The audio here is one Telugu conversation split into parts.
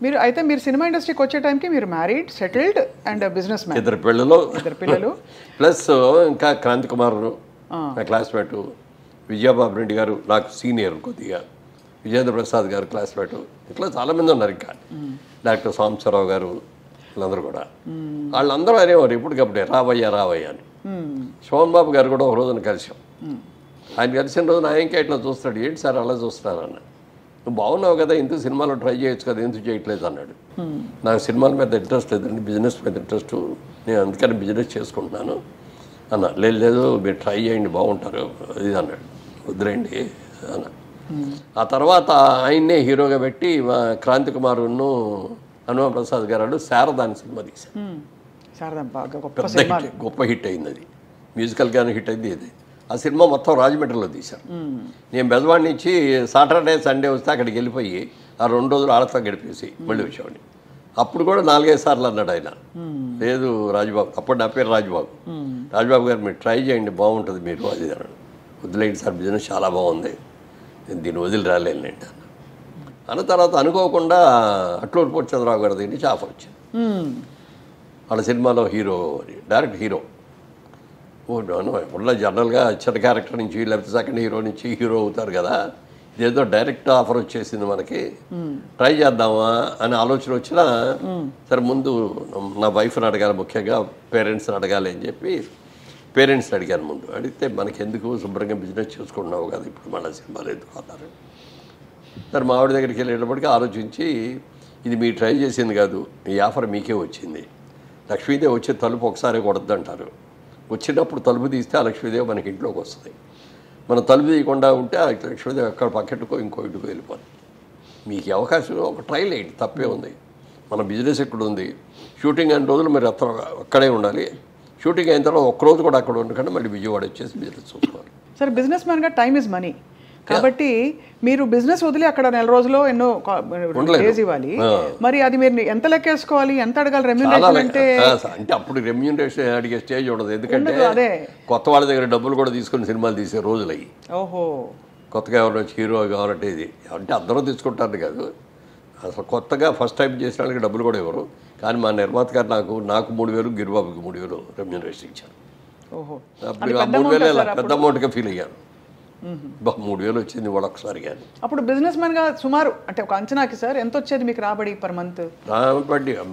మీరు సినిమా ఇండస్ట్రీకి వచ్చే టైంకి మీరు married, settled and business man, 2 పిల్లలు ప్లస్ ఇంకా క్రాంతి కుమార్ నా క్లాస్మేట్, విజయబాబు రెడ్డి గారు నాకు సీనియర్ కొద్దిగా, విజేంద్ర ప్రసాద్ గారు క్లాస్మేట్, ఇట్లా చాలామంది ఉన్నారు. ఇంకా డాక్టర్ సాంబశివరావు గారు, వీళ్ళందరూ కూడా వాళ్ళందరూ అనేవారు ఇప్పటికప్పుడే రావయ్యా అని. శోభన్ బాబు గారు కూడా ఒక రోజున కలిసాం. ఆయన కలిసిన రోజున ఆయనకే ఇట్లా చూస్తాడు, ఏంటి సార్ అలా చూస్తున్నారు అన్న, నువ్వు బాగున్నావు కదా, ఎందుకు సినిమాలో ట్రై చేయొచ్చు కదా, ఎందుకు చేయట్లేదు అన్నాడు. నాకు సినిమాల మీద ఇంట్రెస్ట్ లేదండి, బిజినెస్ మీద ఇంట్రెస్ట్, నేను అందుకని బిజినెస్ చేసుకుంటున్నాను అన్న. లేదు మీరు ట్రై చేయండి బాగుంటారు అది అన్నాడు. వద్దులేండి అన్న. ఆ తర్వాత ఆయన్నే హీరోగా పెట్టి క్రాంతి కుమారును హనుమాన్ ప్రసాద్ గారు శారదా అని సినిమా తీశారు. గొప్ప హిట్ అయింది అది, మ్యూజికల్గానే హిట్ అయింది అది. ఆ సినిమా మొత్తం రాజమండ్రిలో తీశారు. నేను బెజవాడి నుంచి సాటర్డే సండే వస్తే అక్కడికి వెళ్ళిపోయి ఆ 2 రోజులు ఆడతా గడిపేసి మళ్ళీ వచ్చేవాడిని. అప్పుడు కూడా 4-5 సార్లు అన్నాడు ఆయన, లేదు రాజుబాబు, అప్పుడు నా పేరు రాజుబాబు గారు మీరు ట్రై చేయండి బాగుంటుంది మీరు అది అన్నాడు. వదిలేండి సార్ బిజినెస్ చాలా బాగుంది, నేను దీన్ని వదిలి రాలేండి అన్న. తర్వాత అనుకోకుండా అట్లూరు పూర్ణచంద్రరావు గారి దగ్గర నుంచి ఆఫర్ వచ్చింది. వాళ్ళ సినిమాలో హీరో, డైరెక్ట్ హీరో ఉన్న జనరల్గా చిన్న క్యారెక్టర్ నుంచి లేకపోతే సెకండ్ హీరో నుంచి హీరో అవుతారు కదా, ఇదేదో డైరెక్ట్ ఆఫర్ వచ్చేసింది మనకి, ట్రై చేద్దామా అనే ఆలోచన వచ్చినా సరే ముందు నా వైఫ్ని అడగాలి, ముఖ్యంగా పేరెంట్స్ని అడగాలి అని చెప్పి పేరెంట్స్ని అడిగాను. ముందు అడిగితే మనకి ఎందుకు, శుభ్రంగా బిజినెస్ చేసుకుంటున్నావు కదా, ఇప్పుడు మళ్ళీ సినిమాలు ఎందుకు అన్నారు. సరే మా ఆవిడ దగ్గరికి వెళ్ళేటప్పటికీ ఆలోచించి, ఇది మీరు ట్రై చేసింది కాదు, ఈ ఆఫర్ మీకే వచ్చింది, లక్ష్మీదేవి వచ్చే తలుపు ఒకసారి కొడద్దంటారు, వచ్చినప్పుడు తలుపు తీస్తే ఆ లక్ష్మీదేవి మనకి ఇంట్లోకి వస్తుంది, మనం తలుపు తీయకుండా ఉంటే ఆ లక్ష్మీదేవి ఎక్కడ పక్కెట్టుకో ఇంకో ఇంటికి వెళ్ళిపోతుంది, మీకు అవకాశం ఒక ట్రైల్ వేయండి, తప్పే ఉంది, మన బిజినెస్ ఇక్కడ ఉంది, షూటింగ్ అయిన రోజులు మీరు అక్కడే ఉండాలి, షూటింగ్ అయిన తర్వాత ఒక్కరోజు కూడా అక్కడ ఉండకుండా మళ్ళీ విజయవాడ వచ్చేసి బిజినెస్ చూసుకోవాలి. సరే బిజినెస్ మ్యాన్గా టైమ్ ఇస్ మనీ కాబట్టి మీరు బిజినెస్ వదిలి అక్కడ 4 రోజుల్లో ఎన్నో డేస్ ఇవ్వాలి, మరి అది మీరు ఎంత లెక్కేసుకోవాలి, ఎంత అడగాలి రెమ్యూనరేషన్ అంటే అప్పుడు రెమ్యూనరేషన్ అడిగే స్టేజ్ ఉండదు, ఎందుకంటే కొత్త వాళ్ళ దగ్గర డబ్బులు కూడా తీసుకుని సినిమాలు తీసే రోజులు అయ్యి. ఓహో, కొత్తగా ఎవరైనా వచ్చి హీరో కావాలంటే ఇది అంటే అందరూ తీసుకుంటారు కాదు, అసలు కొత్తగా ఫస్ట్ టైం చేసిన వాళ్ళకి డబ్బులు కూడా ఇవ్వరు. కానీ మా నిర్మాత గారు నాకు 3,000, గిరిబాబుకి 3,000 రెమ్యూనరేషన్ ఇచ్చారు. ఓహో, అప్పుడు 3,000 పెద్ద అమౌంట్గా ఫీల్ అయ్యాను. 3,000 వచ్చింది వాళ్ళు ఒకసారి. కానీ అప్పుడు బిజినెస్ మ్యాన్ గా సుమారు అంటే ఒక అంచనాకి సార్ ఎంత వచ్చేది మీకు రాబడి పర్ మంత్?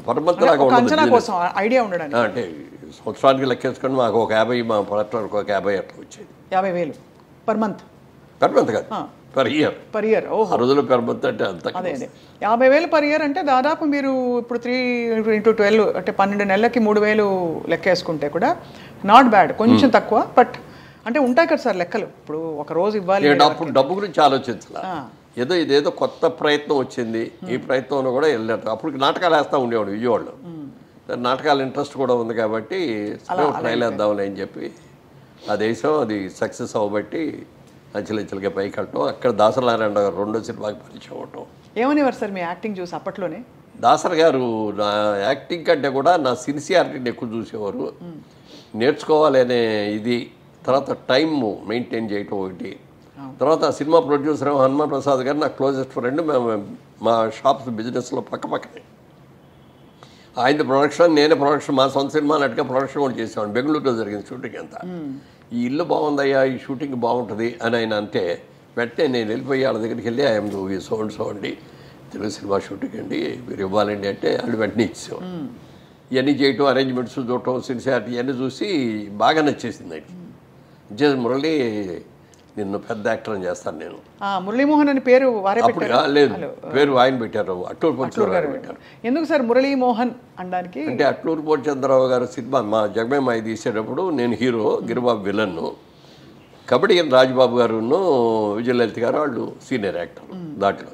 పర్ మంత్ లాగా అంచనా కోసం ఐడియా ఉండడానికి అంటే సంవత్సరానికి లెక్కేసుకొని మాకు ఒక 50, మా ప్రొడక్టర్కి ఒక 50 అట్లా వచ్చేది. 50,000 పర్ మంత్? పర్ మంత్ కాదు, పర్ ఇయర్. ఓహో, ఆ రోజుల్లో పర్ మంత్ అంటే అంత. అదే 50,000 పర్ ఇయర్ అంటే దాదాపు మీరు ఇప్పుడు 3 × 12 అంటే 12 నెలలకి 3,000 లెక్కేసుకుంటే కూడా నాట్ బ్యాడ్, కొంచెం తక్కువ. బట్ అంటే ఉంటాయి కదా సార్ లెక్కలు, ఇప్పుడు ఒక రోజు ఇవ్వాలి. అప్పుడు డబ్బు గురించి ఆలోచించాల, ఇదేదో కొత్త ప్రయత్నం వచ్చింది, ఈ ప్రయత్నంలో కూడా వెళ్ళారు. అప్పుడు నాటకాలు వేస్తూ ఉండేవాడు విజయవాడలో, నాటకాలు ఇంట్రెస్ట్ కూడా ఉంది కాబట్టి ట్రైల్ వేద్దామని అని చెప్పి ఆ దేశం అది సక్సెస్ అవ్వబట్టి అంచెలంచెలుగా పైకి వెళ్ళటం. అక్కడ దాసనారాయణ గారు 2వ సినిమాకి పరిచయం అవ్వటం. ఏమనేవారు సార్ మీ యాక్టింగ్ చూసి అప్పట్లోనే? దాసర్ గారు నా యాక్టింగ్ కంటే కూడా నా సిన్సియారిటీని ఎక్కువ చూసేవారు, నేర్చుకోవాలి అనే ఇది, తర్వాత టైం మెయింటైన్ చేయటం ఒకటి. తర్వాత సినిమా ప్రొడ్యూసర్ హనుమాన్ ప్రసాద్ గారు నాకు క్లోజెస్ట్ ఫ్రెండ్, మా షాప్స్ బిజినెస్లో పక్కనే. ఆయన ప్రొడక్షన్, నేనే ప్రొడక్షన్, మా సొంత సినిమా నటుగా ప్రొడక్షన్ కూడా చేసేవాడిని. బెంగళూరులో జరిగింది షూటింగ్ అంతా. ఈ ఇల్లు బాగుందయ్యా, ఈ షూటింగ్ బాగుంటుంది అని ఆయన అంటే వెంటనే నేను వెళ్ళిపోయి వాళ్ళ దగ్గరికి వెళ్ళి ఐఎమ్ సో అండి, తెలుగు సినిమా షూటింగ్ అండి, మీరు ఇవ్వాలండి అంటే వాళ్ళు వెంటనే ఇచ్చేవాడు. ఇవన్నీ చేయటం, అరేంజ్మెంట్స్ చూడటం, సిన్సియారిటీ ఇవన్నీ చూసి బాగా నచ్చేసింది ఆయనకి. మురళి నిన్ను పెద్ద యాక్టర్ అని చేస్తాను నేను. మురళీమోహన్ అని పేరు వారే పెట్టారు? లేదు, పేరు ఆయన పెట్టారు, అట్లూరు పూర్ణచంద్రరావు పెట్టారు. ఎందుకు సార్ మురళీమోహన్ అనడానికి? అంటే అట్లూరు పూర్ణచంద్రరావు గారు సినిమా మా జగమేమాయి తీసేటప్పుడు నేను హీరో, గిరిబాబు విలన్ను, కబడ్డీ రాజబాబు గారును విజయలలిత గారు వాళ్ళు సీనియర్ యాక్టర్ దాంట్లో.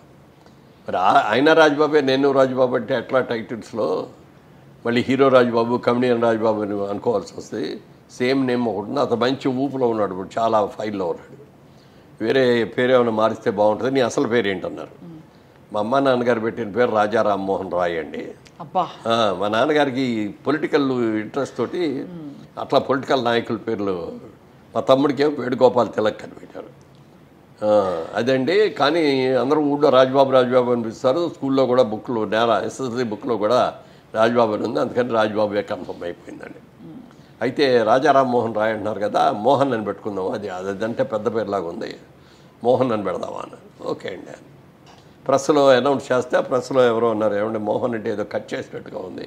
మరి ఆయన రాజబాబే, నేను రాజబాబు అంటే ఎట్లా టైటిల్స్లో మళ్ళీ హీరో రాజబాబు, కమెడియన్ రాజబాబు అని అనుకోవాల్సి వస్తుంది. సేమ్ నేమ్ ఒకటి ఉంది. అతను మంచి ఊపులో ఉన్నాడు, ఇప్పుడు చాలా ఫైల్లో ఉన్నాడు. వేరే పేరు ఏమైనా మారిస్తే బాగుంటుంది, నీ అసలు పేరు ఏంటన్నారు. మా అమ్మ నాన్నగారు పెట్టిన పేరు రాజా రామ్మోహన్ రాయ్ అండి. మా నాన్నగారికి పొలిటికల్ ఇంట్రెస్ట్ తోటి అట్లా పొలిటికల్ నాయకుల పేర్లు, మా తమ్ముడికి వేణుగోపాల్ తిలక్ అని పెట్టారు. అదండి. కానీ అందరూ ఊళ్ళో రాజబాబు అని పిలుస్తారు. స్కూల్లో కూడా బుక్లో ఎస్ఎస్ఎల్సీ బుక్లో కూడా రాజబాబు అని ఉంది. అందుకని రాజబాబే కన్ఫర్మ్ అయిపోయిందండి. అయితే రాజా రామ్మోహన్ రాయ్ అంటున్నారు కదా, మోహన్ అని పెట్టుకుందాం. అదంటే పెద్ద పేరులాగా ఉంది, మోహన్ అని పెడదామా అని. ఓకే అండి అని ప్రెస్లో అనౌన్స్ చేస్తే ప్రెస్లో ఎవరో ఉన్నారు, ఏమంటే మోహన్ అంటే ఏదో కట్ చేసినట్టుగా ఉంది,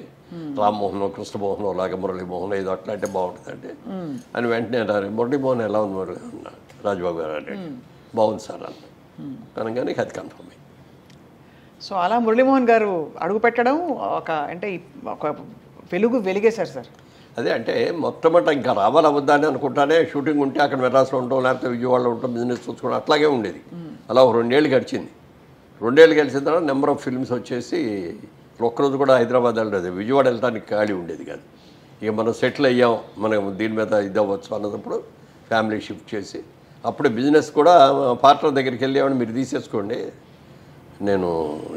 రామ్మోహన్ కృష్ణమోహన్ లాగా మురళీమోహన్ ఏదో అట్లా అంటే బాగుంటుందండి అని వెంటనే అన్నారు. మురళీమోహన్ ఎలా ఉంది మురళి అన్నారు రాజబాబు గారు అంటే. బాగుంది సార్ అన్న అనగానే అది కన్ఫర్మ్ అయింది. సో అలా మురళీమోహన్ గారు అడుగు పెట్టడం ఒక వెలిగేశారు సార్. అదే అంటే మొట్టమొదట ఇంకా రావాలవద్దా అని అనుకుంటానే, షూటింగ్ ఉంటే అక్కడ మెడ్రాస్లో ఉంటాం, లేకపోతే విజయవాడలో ఉంటాం, బిజినెస్ చూసుకోవడం అట్లాగే ఉండేది. అలా 2 ఏళ్ళు గడిచింది. 2 ఏళ్ళు గడిచిన తర్వాత నెంబర్ ఆఫ్ ఫిల్మ్స్ వచ్చేసి ఒక్కరోజు కూడా హైదరాబాద్ వెళ్ళలేదు, విజయవాడ వెళ్ళడానికి ఖాళీ ఉండేది కాదు. ఇక మనం సెటిల్ అయ్యాం, మనం దీని మీద ఇది అవ్వచ్చు అన్నప్పుడు ఫ్యామిలీ షిఫ్ట్ చేసి అప్పుడు బిజినెస్ కూడా పార్ట్నర్ దగ్గరికి వెళ్ళామని మీరు తీసేసుకోండి, నేను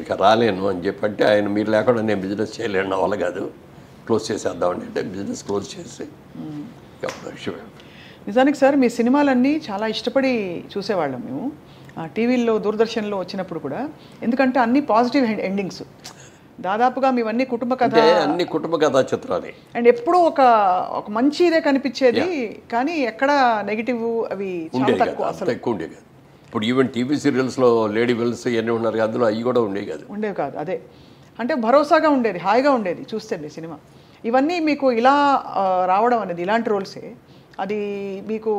ఇక రాలేను అని చెప్పంటే ఆయన మీరు లేకుండా నేను బిజినెస్ చేయలేను, నా వల్ల కాదు, క్లోజ్ చేసేద్దామని అంటే బిజినెస్ క్లోజ్ చేసి నిజానికి సార్ మీ సినిమాలన్నీ చాలా ఇష్టపడి చూసేవాళ్ళం మేము టీవీల్లో దూరదర్శన్లో వచ్చినప్పుడు కూడా. ఎందుకంటే అన్ని పాజిటివ్ ఎండింగ్స్, దాదాపుగా మీవన్నీ కుటుంబ కథ, అన్ని కుటుంబ కథా చిత్రాలు. అండ్ ఎప్పుడూ ఒక మంచి ఇదే కనిపించేది, కానీ ఎక్కడ నెగిటివ్ అవి చాలా తక్కువ, అసలు ఎక్కువ ఉండేవి కాదు. ఇప్పుడు ఈవెన్ టీవీ సీరియల్స్లో లేడీ విల్స్ ఇవన్నీ ఉన్నారు కదా, అందులో అవి కూడా ఉండేవి కాదు. అదే అంటే భరోసాగా ఉండేది, హాయిగా ఉండేది చూస్తే మీ సినిమా. ఇవన్నీ మీకు ఇలా రావడం అనేది, ఇలాంటి రోల్సే, అది మీకు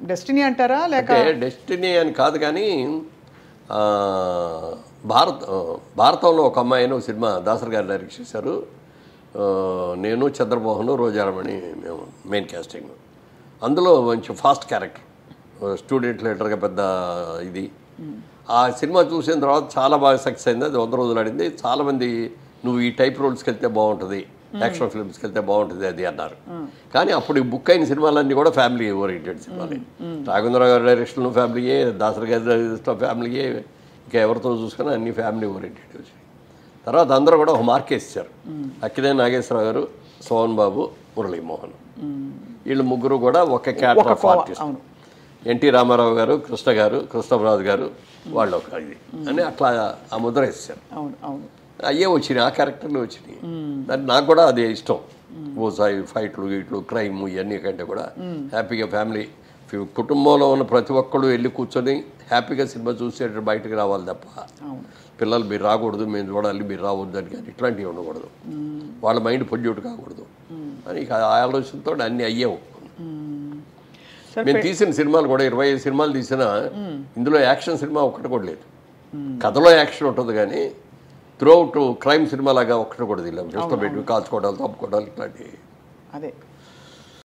డెస్టినీ అంటారా లేక? డెస్టినీ అని కాదు, కానీ భారతంలో ఒక అమ్మాయిని ఒక సినిమా దాసరి గారు డైరెక్ట్ చేశారు. నేను చంద్రమోహన్ రోజారమణి మేము మెయిన్ క్యాస్టింగ్. అందులో మంచి ఫాస్ట్ క్యారెక్టర్, స్టూడెంట్ లీడర్గా పెద్ద ఇది. ఆ సినిమా చూసిన తర్వాత చాలా బాగా సక్సెస్ అయింది. అది 100 రోజులు ఆడింది. చాలామంది నువ్వు ఈ టైప్ రోల్స్కి వెళ్తే బాగుంటుంది, యాక్షన్ ఫిల్మ్స్కి వెళ్తే బాగుంటుంది అది అన్నారు. కానీ అప్పుడు బుక్ అయిన సినిమాలన్నీ కూడా ఫ్యామిలీ ఓరియంటెడ్ సినిమాలే. రాఘవేంద్రరావు గారి డైరెక్షన్లో ఫ్యామిలీయే, దాసరి గారి డైరెక్షన్లో ఫ్యామిలీయే, ఇంకా ఎవరితో చూసుకున్నా అన్ని ఫ్యామిలీ ఓరియంటెడ్ వచ్చాయి. తర్వాత అందరూ కూడా ఒక మార్కేసారు. అక్కినే నాగేశ్వరరావు గారు, సోహన్ బాబు, మురళీమోహన్, వీళ్ళు ముగ్గురు కూడా ఒక character of artist. NT Rama Rao గారు, కృష్ణ గారు, కృష్ణరాజు గారు, వాళ్ళు ఒక ఇది అని అట్లా ఆ ముద్ర వేసారు. అయ్యే వచ్చినాయి, ఆ క్యారెక్టర్లు వచ్చినాయి. దాన్ని నాకు కూడా అదే ఇష్టం. ఓసాయి ఫైట్లు గీట్లు క్రైమ్ ఇవన్నీ కంటే కూడా హ్యాపీగా ఫ్యామిలీ కుటుంబంలో ఉన్న ప్రతి ఒక్కళ్ళు వెళ్ళి కూర్చొని హ్యాపీగా సినిమా చూసేటట్టు బయటకు రావాలి తప్ప పిల్లలు మీరు రాకూడదు, మేము చూడాలి, మీరు రావద్దు అని కానీ ఇట్లాంటివి ఉండకూడదు, వాళ్ళ మైండ్ పొల్యూట్ కాకూడదు అని ఆ ఆలోచనతో అన్నీ అయ్యావు. మేము తీసిన సినిమాలు కూడా 25 సినిమాలు తీసినా ఇందులో యాక్షన్ సినిమా ఒక్కటి కూడా లేదు. కథలో యాక్షన్ ఉంటుంది కానీ త్రూఅవుట్ క్రైమ్ సినిమా లాగా ఒక్కటి కూడా తెలియదు. ఇష్టం పెట్టి కాల్చుకోవడాలు, తప్పుకోవడాలు ఇట్లాంటివి. అదే